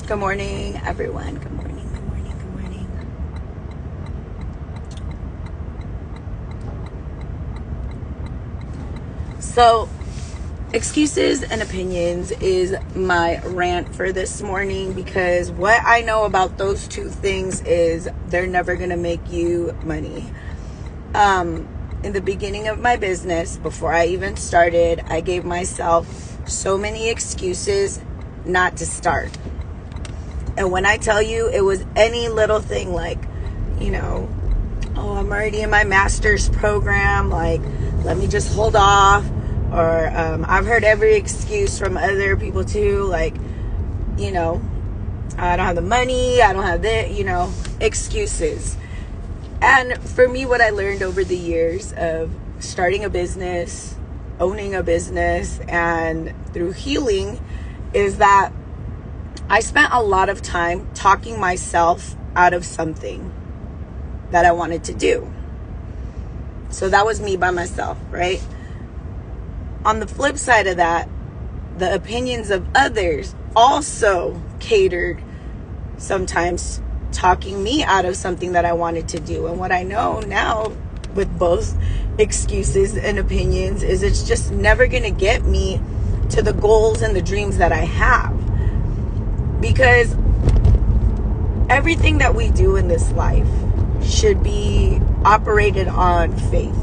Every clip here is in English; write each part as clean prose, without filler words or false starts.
Good morning, everyone. Good morning, good morning, good morning. So, excuses and opinions is my rant for this morning, because what I know about those two things is they're never going to make you money. In the beginning of my business, before I even started, I gave myself so many excuses not to start. And when I tell you, it was any little thing like, oh, I'm already in my master's program, like, let me just hold off. Or I've heard every excuse from other people too, like, I don't have the money, I don't have this, excuses. And for me, what I learned over the years of starting a business, owning a business, and through healing is that I spent a lot of time talking myself out of something that I wanted to do. So that was me by myself, right? On the flip side of that, the opinions of others also catered sometimes talking me out of something that I wanted to do. And what I know now with both excuses and opinions is it's just never going to get me to the goals and the dreams that I have. Because everything that we do in this life should be operated on faith.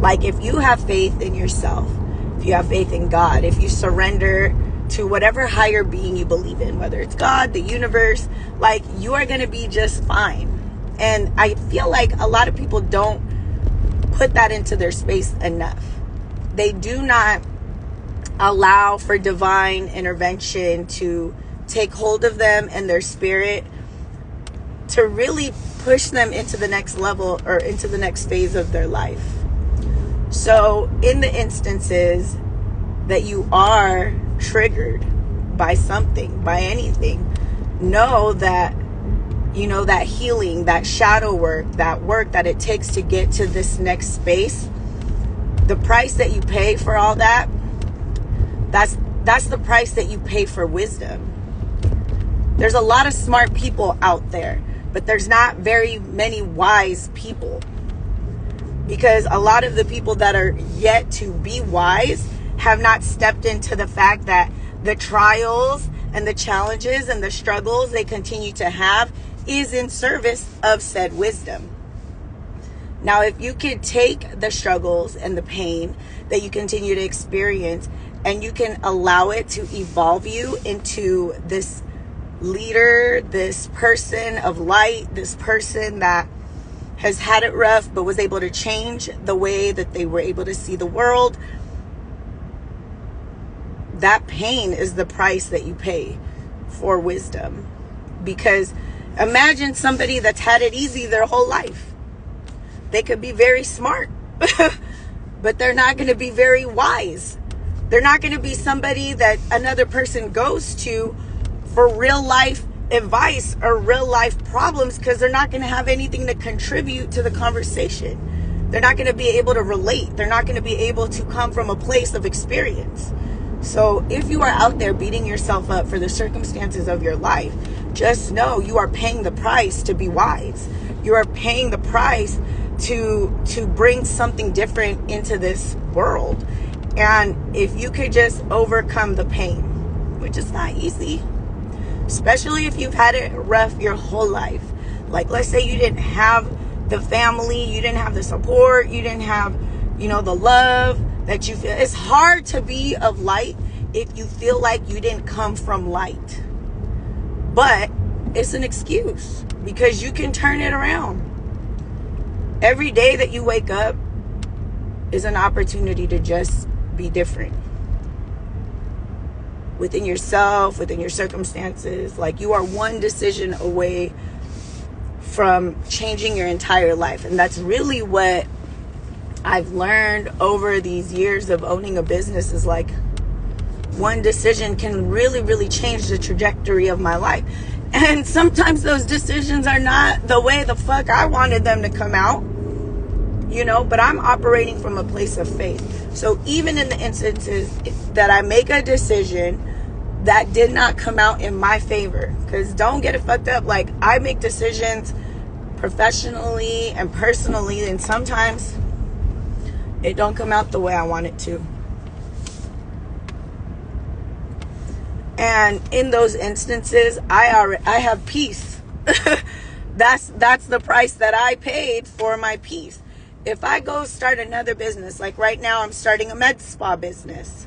Like, if you have faith in yourself, if you have faith in God, if you surrender to whatever higher being you believe in, whether it's God, the universe, like, you are going to be just fine. And I feel like a lot of people don't put that into their space enough. They do not allow for divine intervention to take hold of them and their spirit to really push them into the next level or into the next phase of their life. So in the instances that you are triggered by something, by anything, know that, that healing, that shadow work that it takes to get to this next space, the price that you pay for all that, that's the price that you pay for wisdom. There's a lot of smart people out there, but there's not very many wise people. Because a lot of the people that are yet to be wise have not stepped into the fact that the trials and the challenges and the struggles they continue to have is in service of said wisdom. Now, if you could take the struggles and the pain that you continue to experience and you can allow it to evolve you into this leader, this person of light, this person that has had it rough but was able to change the way that they were able to see the world, that pain is the price that you pay for wisdom. Because imagine somebody that's had it easy their whole life. They could be very smart, but they're not going to be very wise. They're not going to be somebody that another person goes to for real life advice or real life problems, because they're not going to have anything to contribute to the conversation. They're not going to be able to relate. They're not going to be able to come from a place of experience. So if you are out there beating yourself up for the circumstances of your life, just know you are paying the price to be wise. You are paying the price to bring something different into this world. And if you could just overcome the pain, which is not easy, especially if you've had it rough your whole life. Like, let's say you didn't have the family, you didn't have the support, you didn't have, the love that you feel. It's hard to be of light if you feel like you didn't come from light. But it's an excuse, because you can turn it around. Every day that you wake up is an opportunity to just be different. Within yourself, within your circumstances. Like, you are one decision away from changing your entire life. And that's really what I've learned over these years of owning a business, is like, one decision can really, really change the trajectory of my life. And sometimes those decisions are not the way the fuck I wanted them to come out, but I'm operating from a place of faith. So even in the instances that I make a decision that did not come out in my favor. Because don't get it fucked up. Like, I make decisions professionally and personally, and sometimes it don't come out the way I want it to. And in those instances, I have peace. That's the price that I paid for my peace. If I go start another business, like right now I'm starting a med spa business.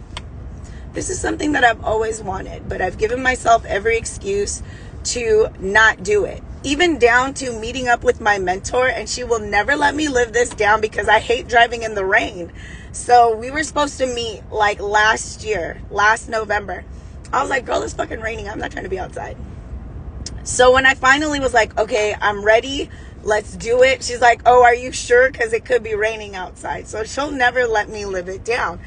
This is something that I've always wanted, but I've given myself every excuse to not do it. Even down to meeting up with my mentor, and she will never let me live this down because I hate driving in the rain. So we were supposed to meet like last November. I was like, girl, it's fucking raining. I'm not trying to be outside. So when I finally was like, okay, I'm ready, let's do it. She's like, oh, are you sure? Because it could be raining outside. So she'll never let me live it down.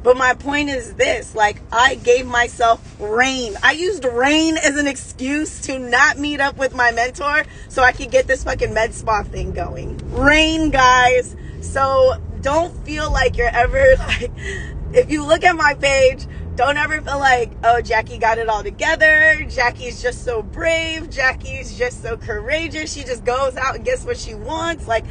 But my point is this, like, I gave myself rain. I used rain as an excuse to not meet up with my mentor so I could get this fucking med spa thing going. Rain, guys. So don't feel like you're ever like, if you look at my page, don't ever feel like, oh, Jackie got it all together. Jackie's just so brave. Jackie's just so courageous. She just goes out and gets what she wants. Like,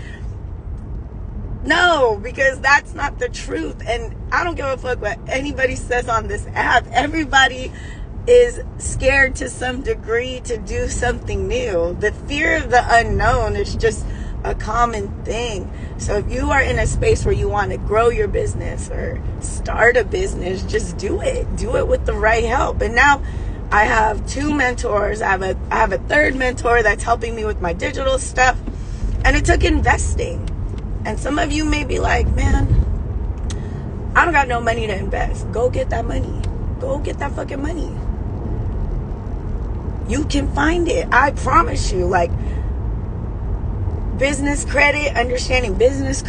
no, because that's not the truth. And I don't give a fuck what anybody says on this app. Everybody is scared to some degree to do something new. The fear of the unknown is just a common thing. So if you are in a space where you want to grow your business or start a business, just do it. Do it with the right help. And now I have 2 mentors. I have a third mentor that's helping me with my digital stuff. And it took investing. And some of you may be like, man, I don't got no money to invest. Go get that money. Go get that fucking money. You can find it. I promise you. Like, business credit, understanding business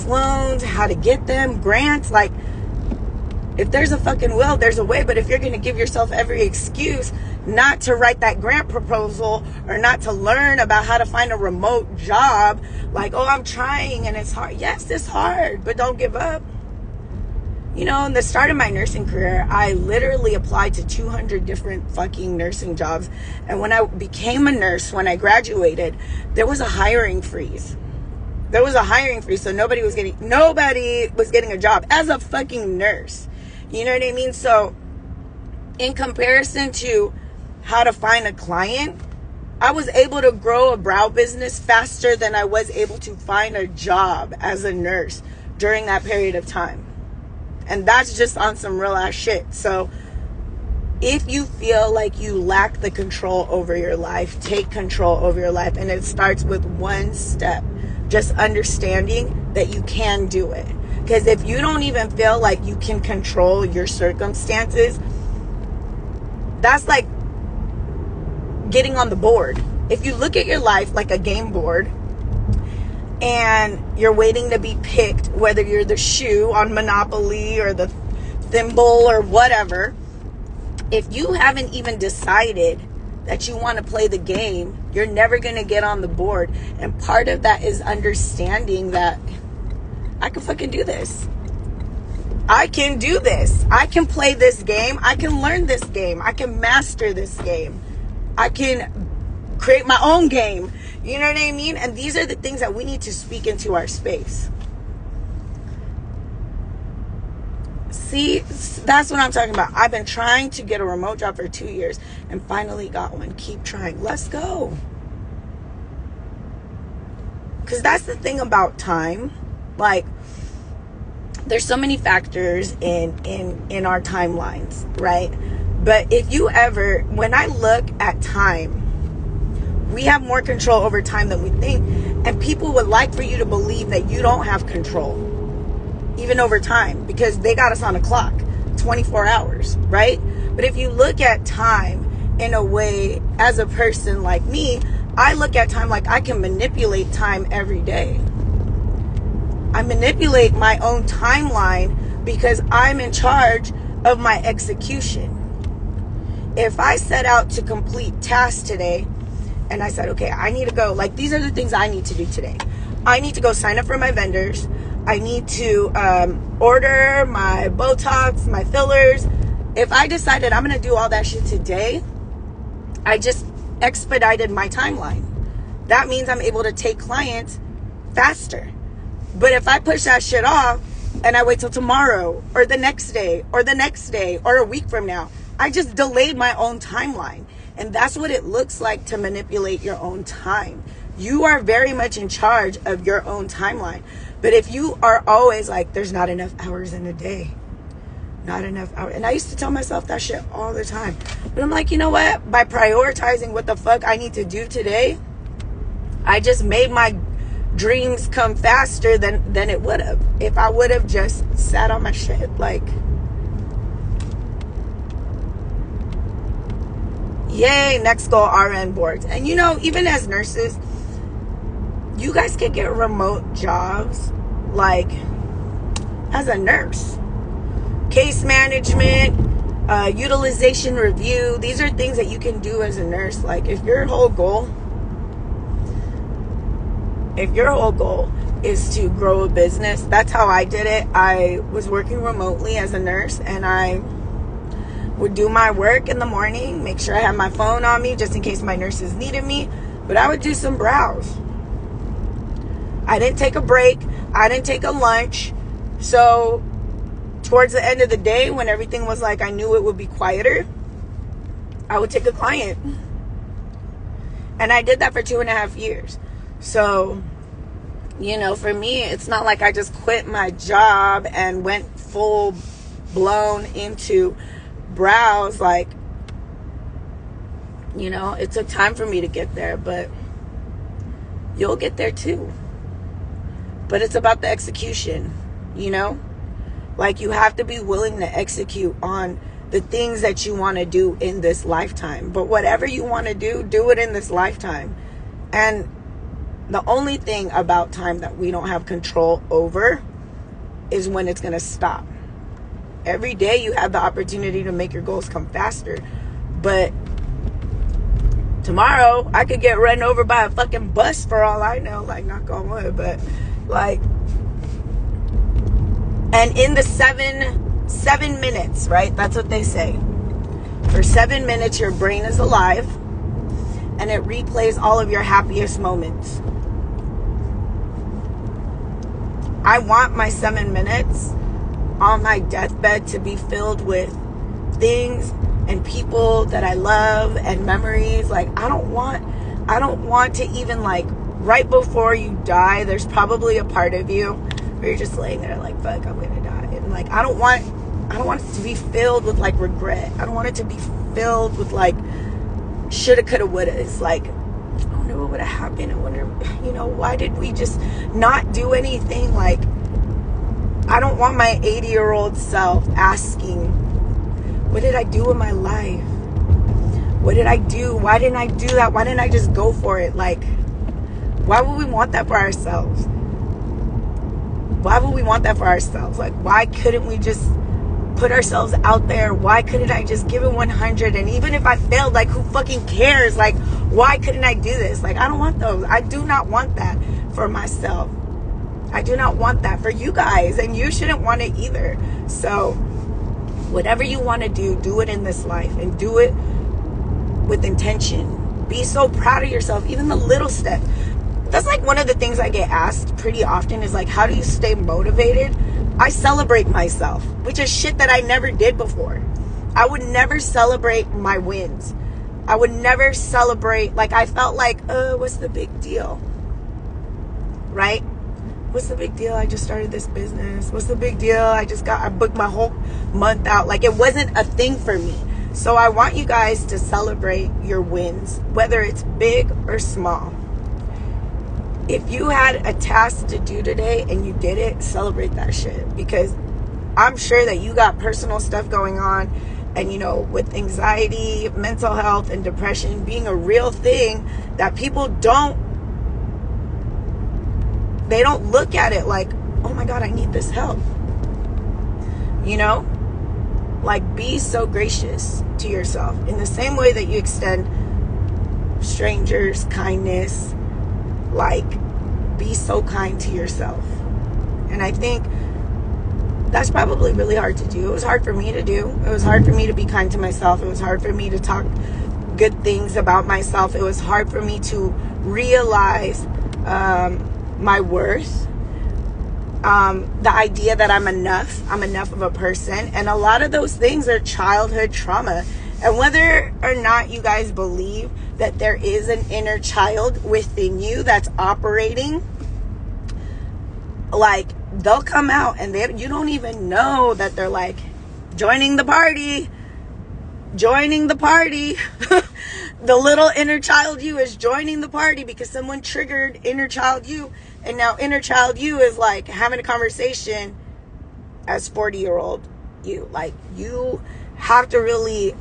loans, how to get them, grants. Like, if there's a fucking will, there's a way. But if you're going to give yourself every excuse not to write that grant proposal or not to learn about how to find a remote job, like, oh, I'm trying and it's hard. Yes, it's hard, but don't give up. You know, in the start of my nursing career, I literally applied to 200 different fucking nursing jobs. And when I became a nurse, when I graduated, there was a hiring freeze. So nobody was getting a job as a fucking nurse. You know what I mean? So in comparison to how to find a client, I was able to grow a brow business faster than I was able to find a job as a nurse during that period of time. And that's just on some real ass shit. So if you feel like you lack the control over your life, take control over your life. And it starts with one step. Just understanding that you can do it. Because if you don't even feel like you can control your circumstances, that's like getting on the board. If you look at your life like a game board and you're waiting to be picked, whether you're the shoe on Monopoly or the thimble or whatever, if you haven't even decided that you want to play the game, you're never going to get on the board. And part of that is understanding that I can fucking do this. I can do this. I can play this game. I can learn this game. I can master this game. I can create my own game. You know what I mean? And these are the things that we need to speak into our space. See, that's what I'm talking about. I've been trying to get a remote job for 2 years and finally got one. Keep trying. Let's go. Because that's the thing about time. Like, there's so many factors in our timelines, right? But if you ever, when I look at time, we have more control over time than we think. And people would like for you to believe that you don't have control, even over time, because they got us on a clock, 24 hours, right? But if you look at time in a way, as a person like me, I look at time like I can manipulate time every day. I manipulate my own timeline because I'm in charge of my execution. If I set out to complete tasks today and I said, okay, I need to go, like, these are the things I need to do today. I need to go sign up for my vendors. I need to order my Botox, my fillers. If I decided I'm going to do all that shit today, I just expedited my timeline. That means I'm able to take clients faster. But if I push that shit off and I wait till tomorrow or the next day or the next day or a week from now, I just delayed my own timeline. And that's what it looks like to manipulate your own time. You are very much in charge of your own timeline. But if you are always like, there's not enough hours in a day, not enough hours. And I used to tell myself that shit all the time. But I'm like, you know what? By prioritizing what the fuck I need to do today, I just made my dreams come faster than it would have if I would have just sat on my shit. Like, yay, next goal, RN boards. And you know, even as nurses, you guys can get remote jobs, like as a nurse. Case management, utilization review. These are things that you can do as a nurse. Like if your whole goal is to grow a business, that's how I did it. I was working remotely as a nurse, and I would do my work in the morning, make sure I had my phone on me just in case my nurses needed me, but I would do some browse. I didn't take a break. I didn't take a lunch. So towards the end of the day, when everything was like I knew it would be quieter, I would take a client. And I did that for 2.5 years. So, you know, for me, it's not like I just quit my job and went full blown into browse. Like, you know, it took time for me to get there, but you'll get there too. But it's about the execution, you know? Like, you have to be willing to execute on the things that you want to do in this lifetime. But whatever you want to do, do it in this lifetime. And the only thing about time that we don't have control over is when it's going to stop. Every day you have the opportunity to make your goals come faster. But tomorrow I could get run over by a fucking bus for all I know. Like, knock on wood, but like, and in the seven minutes, right? That's what they say. For 7 minutes, your brain is alive and it replays all of your happiest moments. I want my 7 minutes on my deathbed to be filled with things and people that I love and memories. Like, I don't want to even, like, right before you die, there's probably a part of you where you're just laying there like, fuck, I'm gonna die. And like, I don't want it to be filled with like regret. I don't want it to be filled with like shoulda, coulda, woulda. It's like, I wonder what would have happened. I wonder, you know, why did we just not do anything? Like, I don't want my 80-year-old self asking, what did I do in my life? What did I do? Why didn't I do that? Why didn't I just go for it? Like, why would we want that for ourselves? Why would we want that for ourselves? Like, why couldn't we just put ourselves out there? Why couldn't I just give it 100? And even if I failed, like, who fucking cares? Like, why couldn't I do this? Like, I don't want those. I do not want that for myself. I do not want that for you guys. And you shouldn't want it either. So whatever you want to do, do it in this life. And do it with intention. Be so proud of yourself. Even the little steps. That's like one of the things I get asked pretty often is like, how do you stay motivated? I celebrate myself, which is shit that I never did before. I would never celebrate my wins. I would never celebrate, like, I felt like, what's the big deal? Right? What's the big deal? I just started this business. What's the big deal? I booked my whole month out. Like, it wasn't a thing for me. So I want you guys to celebrate your wins, whether it's big or small. If you had a task to do today and you did it, celebrate that shit. Because I'm sure that you got personal stuff going on. And, you know, with anxiety, mental health, and depression being a real thing that people don't look at it like, oh my God, I need this help. You know? Like, be so gracious to yourself in the same way that you extend strangers kindness. Like, be so kind to yourself. And I think That's probably really hard to do. It was hard for me to do. It was hard for me to be kind to myself. It was hard for me to talk good things about myself. It was hard for me to realize my worth. The idea that I'm enough of a person. And a lot of those things are childhood trauma. And whether or not you guys believe that there is an inner child within you that's operating, like, they'll come out and you don't even know that they're like joining the party. The little inner child you is joining the party because someone triggered inner child you, and now inner child you is like having a conversation as 40-year-old you. Like, you have to really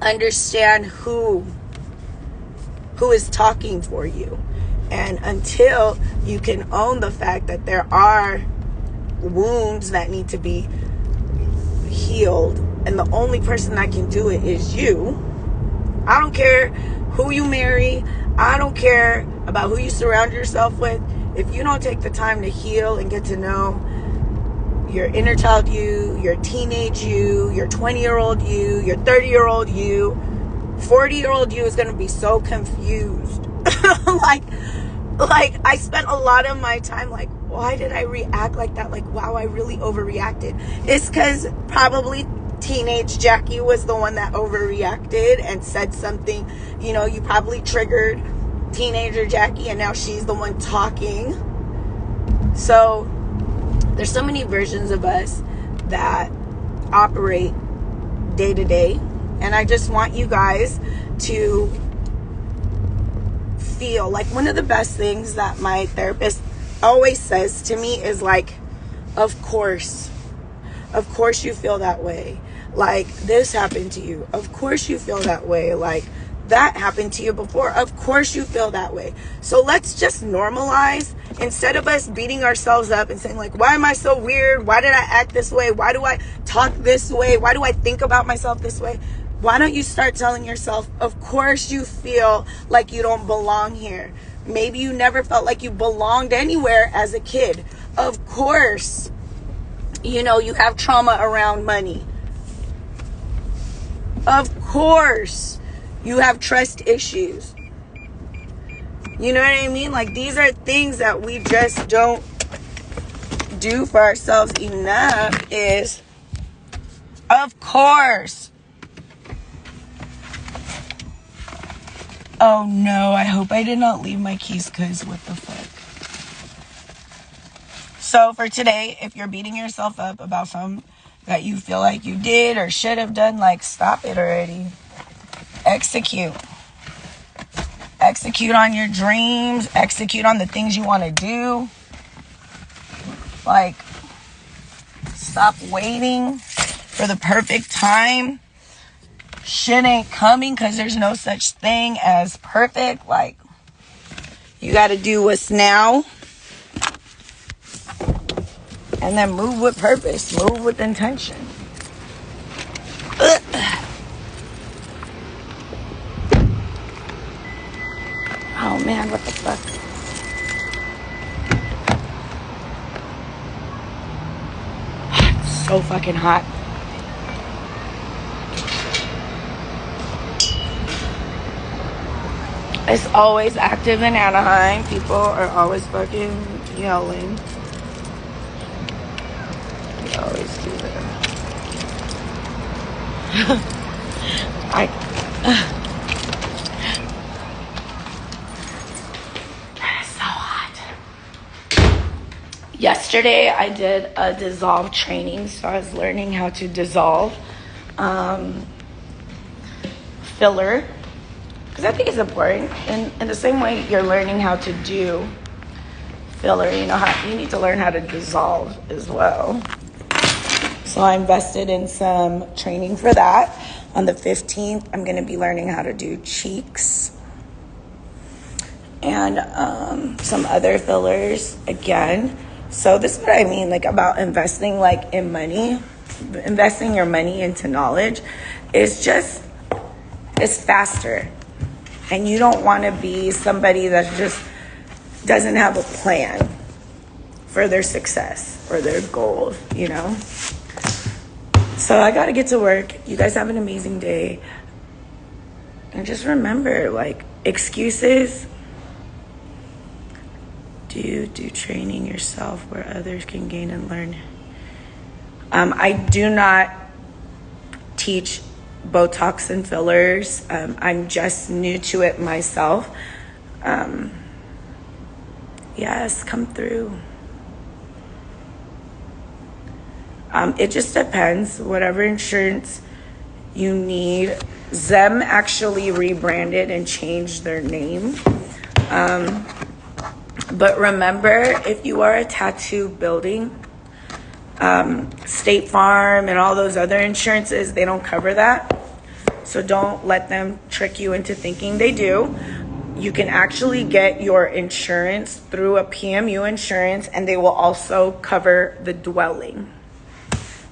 understand who is talking for you. And until you can own the fact that there are wounds that need to be healed, and the only person that can do it is you. I don't care who you marry. I don't care about who you surround yourself with. If you don't take the time to heal and get to know your inner child you, your teenage you, your 20-year-old you, your 30-year-old you, 40-year-old you is going to be so confused. Like, I spent a lot of my time like, why did I react like that? Like, wow, I really overreacted. It's because probably teenage Jackie was the one that overreacted and said something. You know, you probably triggered teenager Jackie, and now she's the one talking. So there's so many versions of us that operate day to day. And I just want you guys to feel like, one of the best things that my therapist always says to me is like, of course you feel that way. Like, this happened to you. Of course you feel that way. Like, that happened to you before. Of course you feel that way. So let's just normalize, instead of us beating ourselves up and saying like, why am I so weird? Why did I act this way? Why do I talk this way? Why do I think about myself this way? Why don't you start telling yourself, of course you feel like you don't belong here. Maybe you never felt like you belonged anywhere as a kid. Of course, you know, you have trauma around money. Of course, you have trust issues. You know what I mean? Like, these are things that we just don't do for ourselves enough. Is, of course. Oh no, I hope I did not leave my keys, because what the fuck. So for today, if you're beating yourself up about something that you feel like you did or should have done, like, stop it already. Execute on your dreams. Execute on the things you want to do. Like, stop waiting for the perfect time. Shit ain't coming, because there's no such thing as perfect. Like, you got to do what's now, and then move with purpose, move with intention. Ugh. Oh man, what the fuck? It's so fucking hot. It's always active in Anaheim. People are always fucking yelling. We always do that. It's so hot. Yesterday I did a dissolve training, so I was learning how to dissolve filler. Because I think it's important. In the same way you're learning how to do filler, you need to learn how to dissolve as well. So I invested in some training for that. On the 15th, I'm going to be learning how to do cheeks and some other fillers again. So this is what I mean, like, about investing, like, in money. Investing your money into knowledge is just, it's faster. And you don't want to be somebody that just doesn't have a plan for their success or their goals, you know? So I got to get to work. You guys have an amazing day. And just remember, like, excuses, do training yourself where others can gain and learn. I do not teach Botox and fillers. I'm just new to it myself. Yes, come through. It just depends. Whatever insurance you need. Zem actually rebranded and changed their name. But remember, if you are a tattoo building, State Farm and all those other insurances, they don't cover that. So don't let them trick you into thinking they do. You can actually get your insurance through a PMU insurance, and they will also cover the dwelling.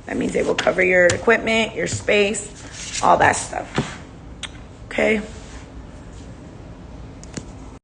That means they will cover your equipment, your space, all that stuff. Okay?